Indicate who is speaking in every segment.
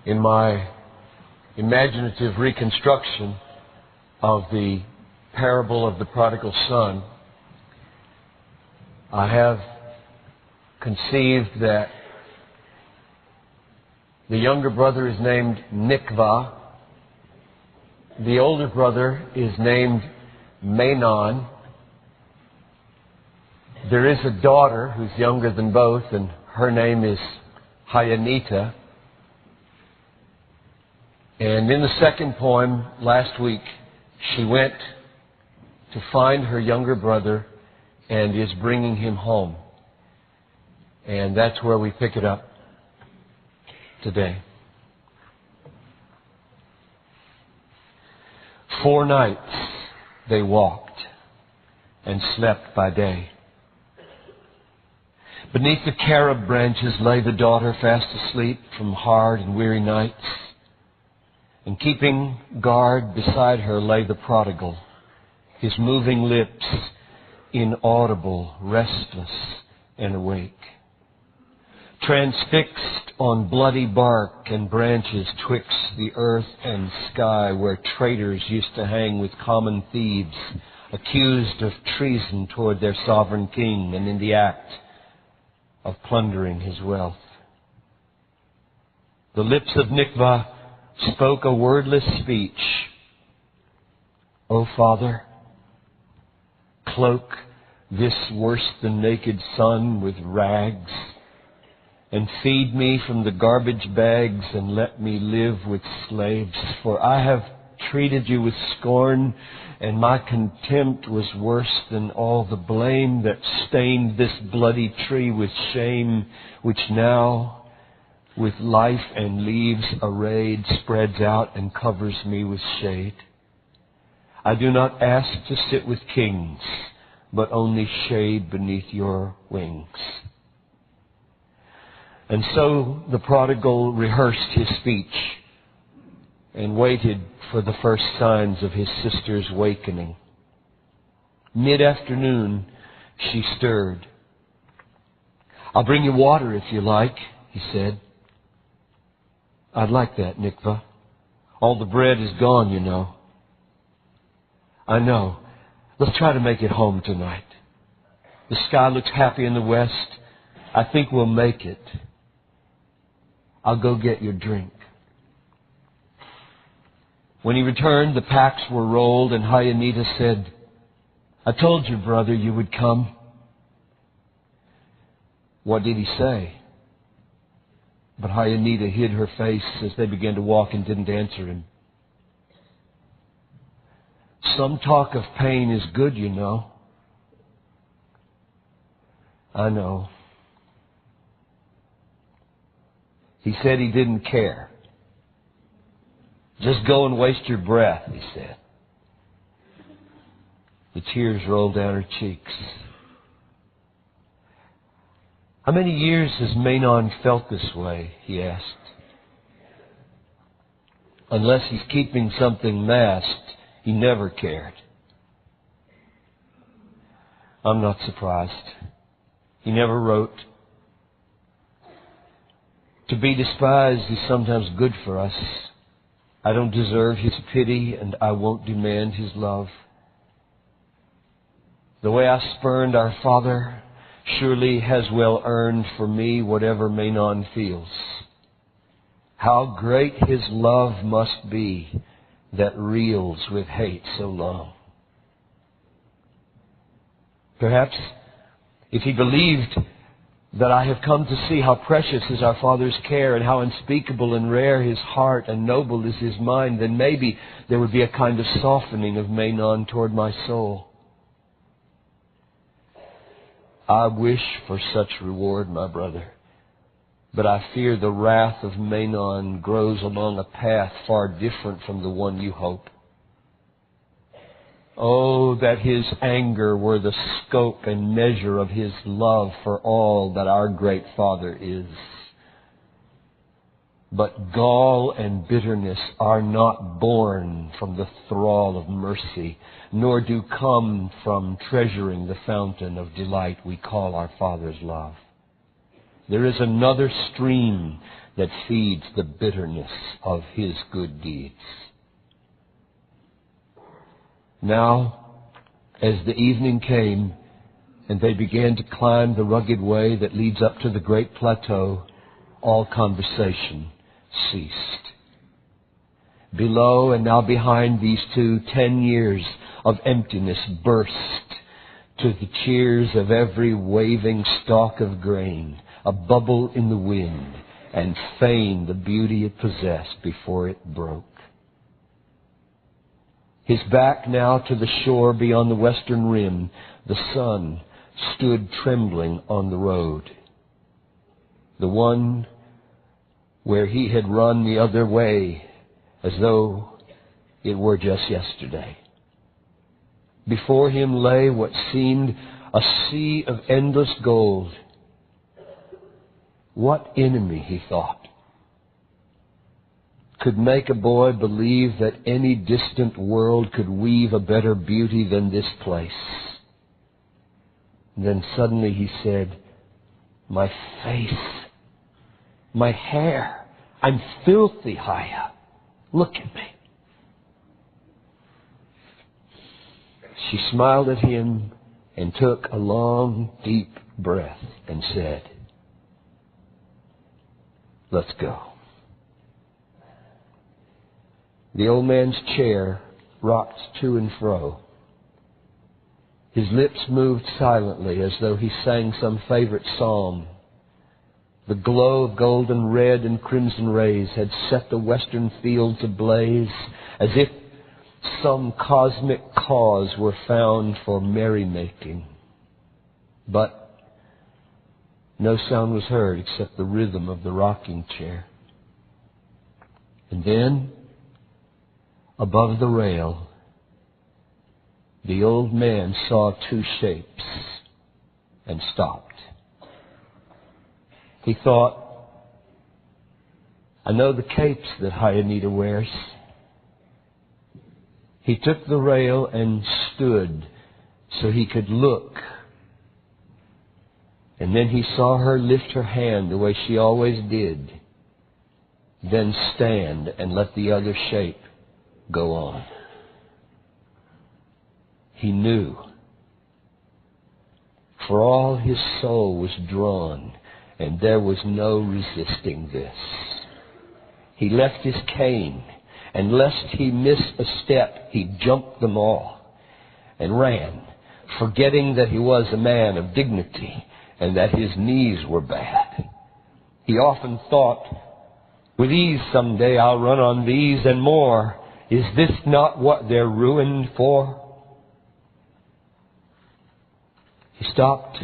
Speaker 1: In my imaginative reconstruction of the parable of the prodigal son, I have conceived that the younger brother is named Nikva. The older brother is named Menon. There is a daughter who's younger than both, and her name is Hyanita. And in the second poem last week, she went to find her younger brother and is bringing him home. And that's where we pick it up today. 4 nights they walked and slept by day. Beneath the carob branches lay the daughter fast asleep from hard and weary nights. And keeping guard beside her lay the prodigal, his moving lips inaudible, restless and awake. Transfixed on bloody bark and branches twixt the earth and sky, where traitors used to hang with common thieves, accused of treason toward their sovereign king and in the act of plundering his wealth. The lips of Nikva spoke a wordless speech. O Father, cloak this worse than naked son with rags, and feed me from the garbage bags, and let me live with slaves. For I have treated you with scorn, and my contempt was worse than all the blame that stained this bloody tree with shame, which now, with life and leaves arrayed, spreads out and covers me with shade. I do not ask to sit with kings, but only shade beneath your wings. And so the prodigal rehearsed his speech and waited for the first signs of his sister's wakening. Mid-afternoon, she stirred. I'll bring you water if you like, he said. I'd like that, Nikva. All the bread is gone, you know. I know. Let's try to make it home tonight. The sky looks happy in the west. I think we'll make it. I'll go get your drink. When he returned, the packs were rolled, and Hyanita said, I told your brother you would come. What did he say? But Hyanita hid her face as they began to walk and didn't answer him. Some talk of pain is good, you know. I know. He said he didn't care. Just go and waste your breath, he said. The tears rolled down her cheeks. How many years has Menon felt this way, he asked. Unless he's keeping something masked, he never cared. I'm not surprised. He never wrote. To be despised is sometimes good for us. I don't deserve his pity, and I won't demand his love. The way I spurned our father surely has well earned for me whatever Menon feels. How great his love must be that reels with hate so long. Perhaps if he believed that I have come to see how precious is our Father's care and how unspeakable and rare his heart and noble is his mind, then maybe there would be a kind of softening of Menon toward my soul. I wish for such reward, my brother, but I fear the wrath of Menon grows along a path far different from the one you hope. Oh, that his anger were the scope and measure of his love for all that our great Father is. But gall and bitterness are not born from the thrall of mercy, nor do come from treasuring the fountain of delight we call our Father's love. There is another stream that feeds the bitterness of his good deeds. Now, as the evening came and they began to climb the rugged way that leads up to the great plateau, all conversation ceased. Below and now behind these two, 10 years of emptiness burst to the cheers of every waving stalk of grain, a bubble in the wind, and feigned the beauty it possessed before it broke. His back now to the shore beyond the western rim, the sun stood trembling on the road. The one where he had run the other way as though it were just yesterday. Before him lay what seemed a sea of endless gold. What enemy, he thought, could make a boy believe that any distant world could weave a better beauty than this place? And then suddenly he said, "My face, my hair, I'm filthy, Haya. Look at me." She smiled at him and took a long, deep breath and said, "Let's go." The old man's chair rocked to and fro. His lips moved silently as though he sang some favorite psalm. The glow of golden red and crimson rays had set the western fields ablaze, as if some cosmic cause were found for merrymaking. But no sound was heard except the rhythm of the rocking chair. And then, above the rail, the old man saw two shapes and stopped. He thought, "I know the capes that Hyanita wears." He took the rail and stood so he could look. And then he saw her lift her hand the way she always did, then stand and let the other shape go on. He knew. For all his soul was drawn, and there was no resisting this. He left his cane, and lest he miss a step, he jumped them all and ran, forgetting that he was a man of dignity and that his knees were bad. He often thought, "With ease someday I'll run on these and more. Is this not what they're ruined for?" He stopped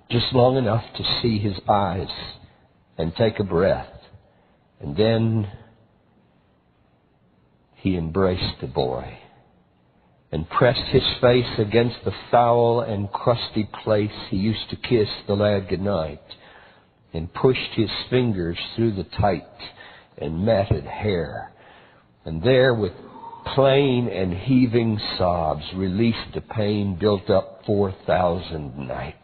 Speaker 1: just long enough to see his eyes and take a breath, and then he embraced the boy and pressed his face against the foul and crusty place he used to kiss the lad goodnight, and pushed his fingers through the tight and matted hair, and there with plain and heaving sobs released the pain built up 4,000 nights.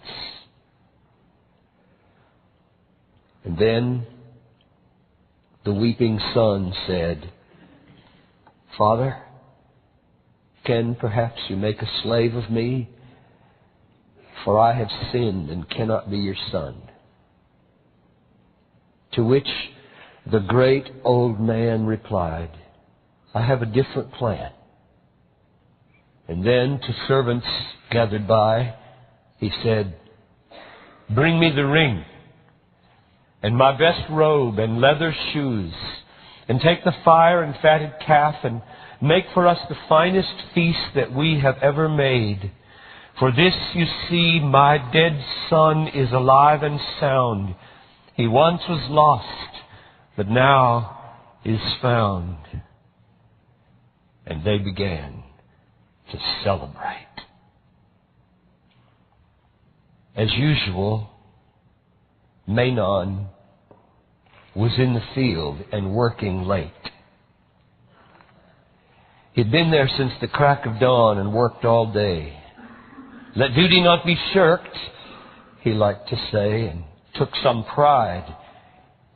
Speaker 1: And then the weeping son said, "Father, can perhaps you make a slave of me? For I have sinned and cannot be your son." To which the great old man replied, "I have a different plan." And then to servants gathered by, he said, "Bring me the ring and my best robe and leather shoes, and take the fire and fatted calf, and make for us the finest feast that we have ever made. For this, you see, my dead son is alive and sound. He once was lost, but now is found." And they began to celebrate. As usual, Manon was in the field and working late. He'd been there since the crack of dawn and worked all day. "Let duty not be shirked," he liked to say, and took some pride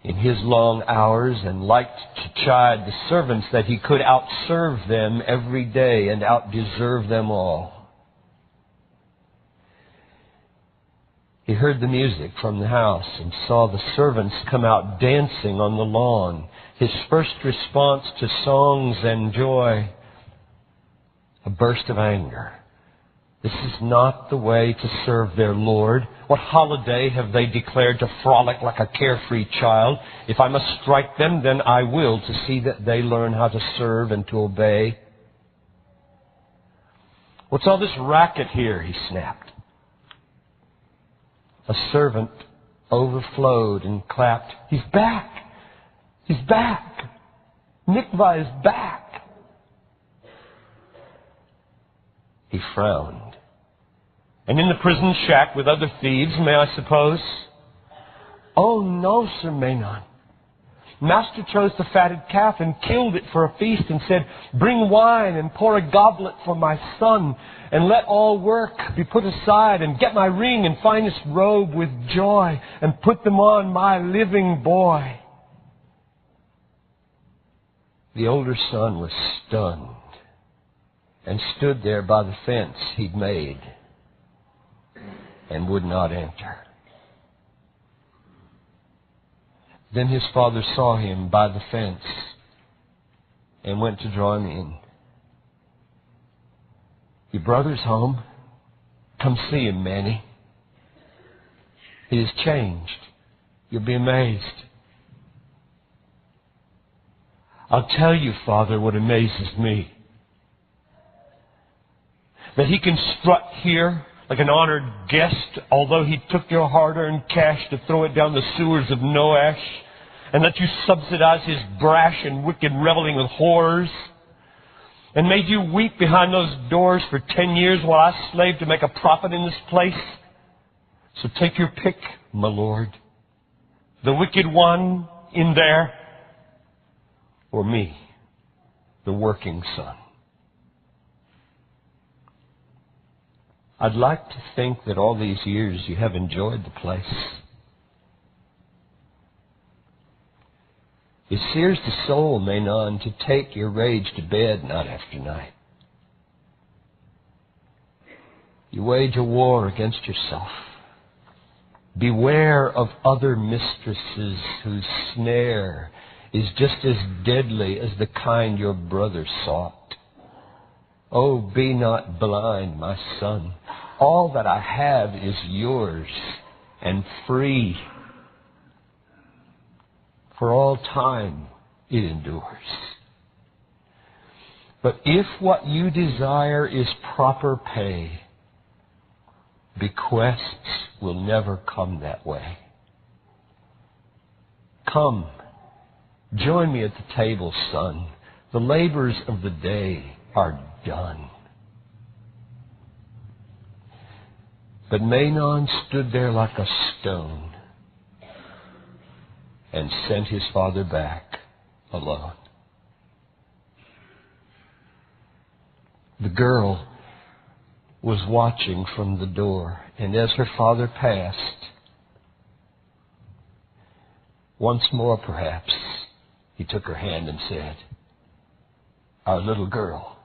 Speaker 1: in his long hours and liked to chide the servants that he could outserve them every day and outdeserve them all. He heard the music from the house and saw the servants come out dancing on the lawn. His first response to songs and joy, a burst of anger. This is not the way to serve their Lord. What holiday have they declared to frolic like a carefree child? If I must strike them, then I will, to see that they learn how to serve and to obey. What's all this racket here? He snapped. A servant overflowed and clapped. He's back! He's back! Nikva is back! He frowned. And in the prison shack with other thieves, may I suppose? Oh, no, Sir Menon. Master chose the fatted calf and killed it for a feast and said, bring wine and pour a goblet for my son, and let all work be put aside, and get my ring and finest robe with joy, and put them on my living boy. The older son was stunned and stood there by the fence he'd made and would not enter. Then his father saw him by the fence and went to draw him in. Your brother's home. Come see him, Manny. He has changed. You'll be amazed. I'll tell you, Father, what amazes me. That he can strut here like an honored guest, although he took your hard-earned cash to throw it down the sewers of Noash, and let you subsidize his brash and wicked reveling with whores, and made you weep behind those doors for 10 years while I slaved to make a profit in this place. So take your pick, my Lord. The wicked one in there, or me, the working son. I'd like to think that all these years you have enjoyed the place. It sears the soul, Menon, to take your rage to bed night after night. You wage a war against yourself. Beware of other mistresses whose snare is just as deadly as the kind your brother sought. Oh, be not blind, my son. All that I have is yours and free. For all time it endures. But if what you desire is proper pay, bequests will never come that way. Come, join me at the table, son. The labors of the day are done. But Menon stood there like a stone and sent his father back alone. The girl was watching from the door, and as her father passed, once more perhaps, he took her hand and said, our little girl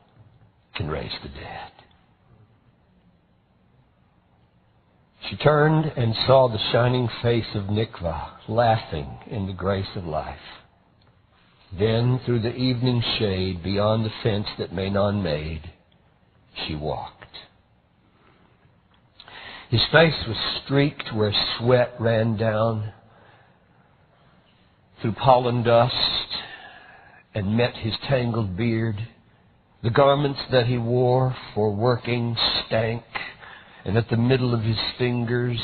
Speaker 1: can raise the dead. She turned and saw the shining face of Nikva laughing in the grace of life. Then, through the evening shade beyond the fence that Menon made, she walked. His face was streaked where sweat ran down through pollen dust and met his tangled beard. The garments that he wore for working stank, and at the middle of his fingers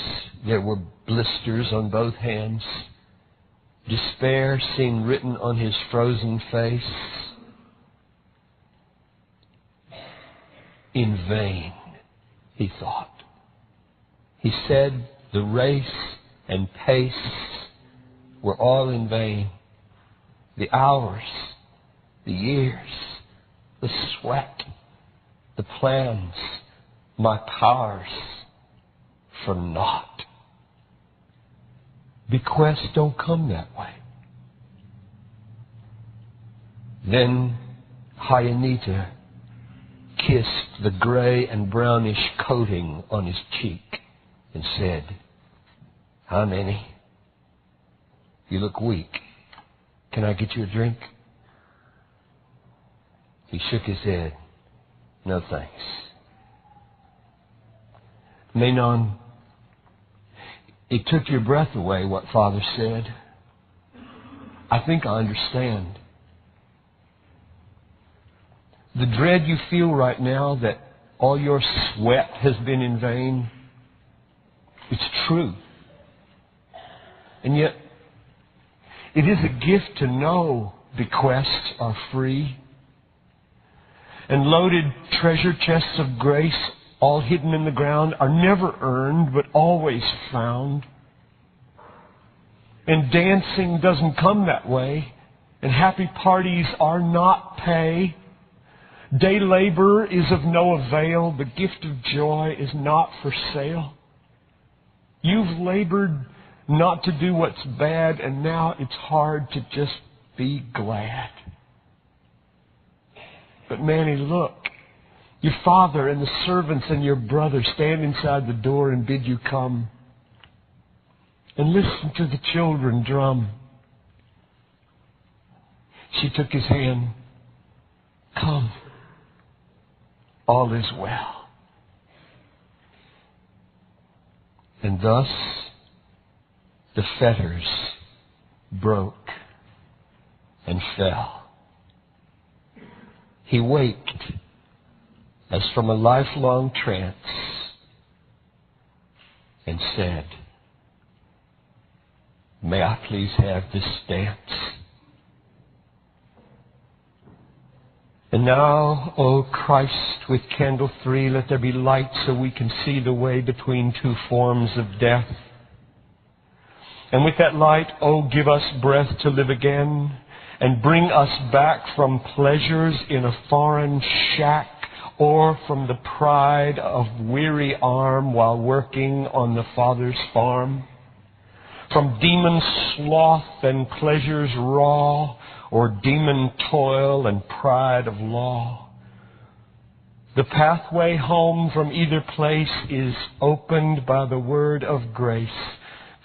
Speaker 1: there were blisters on both hands. Despair seemed written on his frozen face. In vain, he thought. He said the race and pace were all in vain. The hours, the years, the sweat, the plans, my powers, for naught. Bequests don't come that way. Then Hyanita kissed the gray and brownish coating on his cheek and said, "Hi, Manny. You look weak. Can I get you a drink?" He shook his head. "No, thanks." "Menon, it took your breath away, what Father said. I think I understand. The dread you feel right now that all your sweat has been in vain, it's true. And yet, it is a gift to know bequests are free. And loaded treasure chests of grace, all hidden in the ground, are never earned, but always found. And dancing doesn't come that way, and happy parties are not pay. Day labor is of no avail. The gift of joy is not for sale. You've labored not to do what's bad, and now it's hard to just be glad. But Manny, look, your father and the servants and your brother stand inside the door and bid you come. And listen to the children drum." She took his hand. "Come. All is well." And thus the fetters broke and fell. He waked as from a lifelong trance and said, "May I please have this dance?" And now, O Christ, with candle 3, let there be light so we can see the way between two forms of death. And with that light, O give us breath to live again and bring us back from pleasures in a foreign shack or from the pride of weary arm while working on the Father's farm. From demon sloth and pleasures raw, or demon toil and pride of law. The pathway home from either place is opened by the word of grace.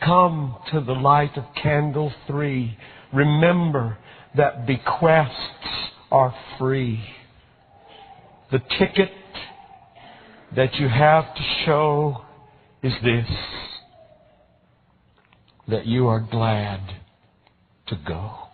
Speaker 1: Come to the light of candle 3. Remember that bequests are free. The ticket that you have to show is this: that you are glad to go.